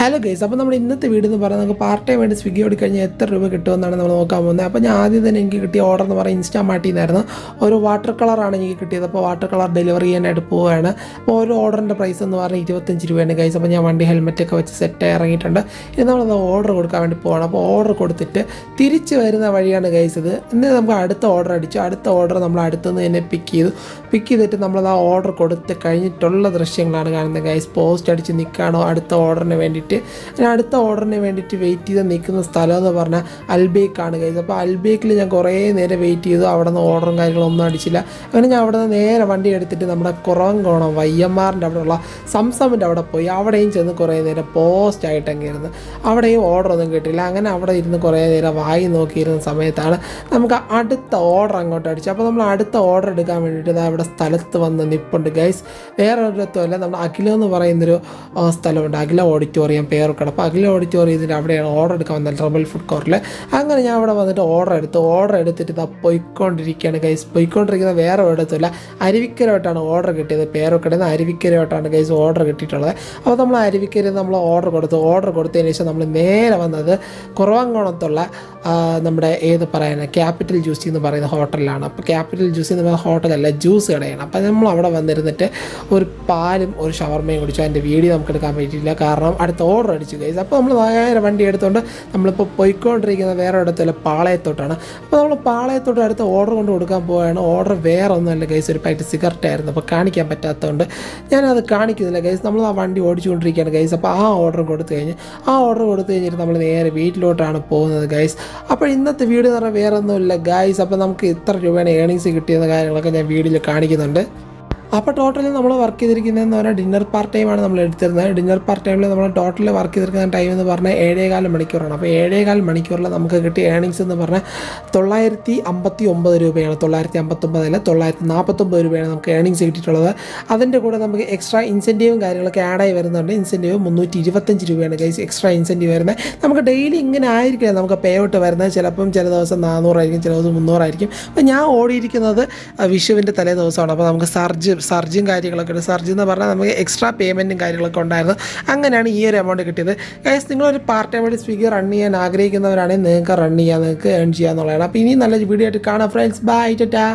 Hello guys, അപ്പോൾ നമ്മുടെ ഇന്നത്തെ വീഡിയോ എന്ന് പറഞ്ഞാൽ നമുക്ക് പാർട്ട് ടൈം വേണ്ടി സ്വിഗ്ഗി ഓടിക്കഴിഞ്ഞാൽ എത്ര രൂപ കിട്ടുമെന്നാണ് നമ്മൾ നോക്കാൻ പോകുന്നത്. അപ്പോൾ ഞാൻ ആദ്യം തന്നെ എനിക്ക് കിട്ടിയ ഓർഡർ എന്ന് പറയുന്നത് ഇൻസ്റ്റാമാർട്ടിൽ നിന്നായിരുന്നു. ഒരു വാട്ടർ കളറാണ് എനിക്ക് കിട്ടിയത്. അപ്പോൾ വാട്ടർ കളർ ഡെലിവറി ചെയ്യാനായിട്ട് പോവുകയാണ്. അപ്പോൾ ഒരു ഓർഡറിൻ്റെ പ്രൈസ് എന്ന് പറഞ്ഞാൽ 25 രൂപയാണ് ഗൈസ്. അപ്പോൾ ഞാൻ വണ്ടി ഹെൽമെറ്റൊക്കെ വെച്ച് സെറ്റായി ഇറങ്ങിയിട്ടുണ്ട്. ഇനി നമ്മളത് ഓർഡർ കൊടുക്കാൻ വേണ്ടി പോകണം. അപ്പോൾ ഓർഡർ കൊടുത്തിട്ട് തിരിച്ച് വരുന്ന വഴിയാണ് ഗൈസ് ഇത്. എന്നിട്ട് നമുക്ക് അടുത്ത ഓർഡർ അടിച്ചു. അടുത്ത ഓർഡർ നമ്മൾ അടുത്തുനിന്ന് തന്നെ പിക്ക് ചെയ്തിട്ട് നമ്മളത് ആ ഓർഡർ കൊടുത്ത് കഴിഞ്ഞിട്ടുള്ള ദൃശ്യങ്ങളാണ് കാണുന്നത് ഗൈസ്. പോസ്റ്റ് അടിച്ച് നിൽക്കുകയാണോ അടുത്ത ഓർഡറിന് വേണ്ടിയിട്ട്. ഞാൻ അടുത്ത ഓർഡറിന് വേണ്ടിയിട്ട് വെയിറ്റ് ചെയ്ത് നിൽക്കുന്ന സ്ഥലം എന്ന് പറഞ്ഞാൽ അൽബേക്കാണ് ഗൈസ്. അപ്പോൾ അൽബേക്കിൽ ഞാൻ കുറേ നേരം വെയിറ്റ് ചെയ്തു. അവിടെ നിന്ന് ഓർഡറും കാര്യങ്ങളൊന്നും അടിച്ചില്ല. അങ്ങനെ ഞാൻ അവിടെ നിന്ന് നേരെ വണ്ടി എടുത്തിട്ട് നമ്മുടെ കുറവൻകോണം വയ്യമ്മാറിൻ്റെ അവിടെയുള്ള സംസമിൻ്റെ അവിടെ പോയി. അവിടെയും ചെന്ന് കുറേ നേരം പോസ്റ്റ് ആയിട്ടങ്ങ് ഇരുന്ന് അവിടെയും ഓർഡറൊന്നും കിട്ടില്ല. അങ്ങനെ അവിടെ ഇരുന്ന് കുറേ നേരം വായി നോക്കിയിരുന്ന സമയത്താണ് നമുക്ക് അടുത്ത ഓർഡർ അങ്ങോട്ട് അടിച്ചു. അപ്പോൾ നമ്മൾ അടുത്ത ഓർഡർ എടുക്കാൻ വേണ്ടിയിട്ട് അവിടെ സ്ഥലത്ത് വന്ന് നിൽപ്പുണ്ട് ഗൈസ്. വേറെ ഒരിടത്തുമല്ല, നമ്മുടെ അഖില എന്ന് പറയുന്നൊരു സ്ഥലമുണ്ട്, അഖില ഓഡിറ്റോറിയം പേർക്കട. അപ്പോൾ അഖില ഓഡിറ്റോറിയത്തിൻ്റെ അവിടെയാണ് ഓർഡർ എടുക്കാൻ വന്നത്, ട്രബിൾ ഫുഡ് കോർട്ടിൽ. അങ്ങനെ ഞാൻ അവിടെ വന്നിട്ട് ഓർഡർ എടുത്തിട്ട് ഇതാ പോയിക്കൊണ്ടിരിക്കുകയാണ് ഗൈസ്. പോയിക്കൊണ്ടിരിക്കുന്ന വേറെ ഒരിടത്തുമില്ല, അരുവിക്കരമായിട്ടാണ് ഓർഡർ കിട്ടിയത്. പേരൊക്കടയിൽ നിന്ന് അരുവിക്കരമായിട്ടാണ് ഗൈസ് ഓർഡർ കിട്ടിയിട്ടുള്ളത്. അപ്പോൾ നമ്മൾ അരുവിക്കരയിൽ നമ്മൾ ഓർഡർ കൊടുത്തതിന് ശേഷം നമ്മൾ നേരെ വന്നത് കുറവൻകോണത്തുള്ള നമ്മുടെ ക്യാപിറ്റൽ ജ്യൂസി എന്ന് പറയുന്ന ഹോട്ടലിലാണ്. അപ്പോൾ ക്യാപിറ്റൽ ജ്യൂസി എന്ന് പറയുന്ന ഹോട്ടലല്ല, ജ്യൂസ് കടയാണ്. അപ്പോൾ നമ്മൾ അവിടെ വന്നിരുന്നിട്ട് ഒരു പാലും ഒരു ഷവർമയും കുടിച്ചു. അതിൻ്റെ വീഡിയോ നമുക്ക് എടുക്കാൻ പറ്റിയില്ല, കാരണം അടുത്ത ഓർഡർ അടിച്ചു ഗൈസ്. അപ്പോൾ നമ്മൾ നേരെ വണ്ടി എടുത്തുകൊണ്ട് നമ്മളിപ്പോൾ പോയിക്കൊണ്ടിരിക്കുന്ന വേറെ ഇടത്തുള്ള പാളയത്തോട്ടാണ്. അപ്പോൾ നമ്മൾ പാളയത്തോട്ട് അടുത്ത ഓർഡർ കൊണ്ട് കൊടുക്കാൻ പോവുകയാണ്. ഓർഡർ വേറെ ഒന്നുമല്ല ഗൈസ്, ഒരു പാക്കറ്റ് സിഗരറ്റ് ആയിരുന്നു. അപ്പോൾ കാണിക്കാൻ പറ്റാത്തതുകൊണ്ട് ഞാനത് കാണിക്കുന്നില്ല ഗൈസ്. നമ്മൾ ആ വണ്ടി ഓടിച്ചുകൊണ്ടിരിക്കുകയാണ് ഗൈസ്. അപ്പോൾ ആ ഓർഡർ കൊടുത്തു കഴിഞ്ഞിട്ട് നമ്മൾ നേരെ വീട്ടിലോട്ടാണ് പോകുന്നത് ഗൈസ്. അപ്പോൾ ഇന്നത്തെ വീഡിയോ എന്ന് പറഞ്ഞാൽ വേറെ ഒന്നുമില്ല ഗൈസ്. അപ്പോൾ നമുക്ക് ഇത്ര രൂപയാണ് ഏണിങ്സ് കിട്ടിയെന്ന കാര്യങ്ങളൊക്കെ ഞാൻ വീഡിയോയിൽ കാണിക്കുന്നുണ്ട്. അപ്പോൾ ടോട്ടലി നമ്മൾ വർക്ക് ചെയ്തിരിക്കുന്നതെന്ന് പറഞ്ഞാൽ ഡിന്നർ പാർട്ട് ടൈമാണ് നമ്മൾ എടുത്തിരുന്നത്. ഡിന്നർ പാർട്ട് ടൈമിൽ നമ്മൾ ടോട്ടൽ വർക്ക് ചെയ്തിരിക്കുന്ന ടൈം എന്ന് പറഞ്ഞാൽ 7.25 മണിക്കൂറാണ്. അപ്പോൾ 7.25 മണിക്കൂറിൽ നമുക്ക് കിട്ടിയ ഏണിങ്സ് എന്ന് പറഞ്ഞാൽ 959 രൂപയാണ്. 959 അല്ല, 949 രൂപയാണ് നമുക്ക് ഏണിങ്സ് കിട്ടിയിട്ടുള്ളത്. അതിൻ്റെ കൂടെ നമുക്ക് എക്സ്ട്രാ ഇൻസെൻറ്റീവും കാര്യങ്ങളൊക്കെ ആഡായി വരുന്നുണ്ട്. ഇൻസെൻറ്റീവ് 325 രൂപയാണ് ഗൈസ് എക്സ്ട്രാ ഇൻസെൻറ്റീവ് വരുന്നത്. നമുക്ക് ഡെയിലി ഇങ്ങനെ ആയിരിക്കില്ല നമുക്ക് പേ ഔട്ട് വരുന്നത്. ചിലപ്പം ചില ദിവസം 400 ആയിരിക്കും, ചില ദിവസം 300 ആയിരിക്കും. അപ്പോൾ ഞാൻ ഓടിയിരിക്കുന്നത് വിഷുവിൻ്റെ തലേ ദിവസമാണ്. അപ്പോൾ നമുക്ക് സർജും കാര്യങ്ങളൊക്കെ ഉണ്ട്. സർജ് എന്ന് പറഞ്ഞാൽ നമുക്ക് എക്സ്ട്രാ പേയ്മെൻറ്റും കാര്യങ്ങളൊക്കെ ഉണ്ടായിരുന്നു. അങ്ങനെയാണ് ഈ ഒരു എമൗണ്ട് കിട്ടിയത് ഗൈസ്. നിങ്ങളൊരു പാർട്ട് ടൈം ആയിട്ട് സ്വിഗ്ഗി റൺ ചെയ്യാൻ ആഗ്രഹിക്കുന്നവരാണെങ്കിൽ നിങ്ങൾക്ക് റൺ ചെയ്യാം, നിങ്ങൾക്ക് ഏൺ ചെയ്യാമെന്നുള്ളതാണ്. അപ്പോൾ ഇനി നല്ല വീഡിയോ ആയിട്ട് കാണാം ഫ്രണ്ട്സ്. ബൈ ടാറ്റാ.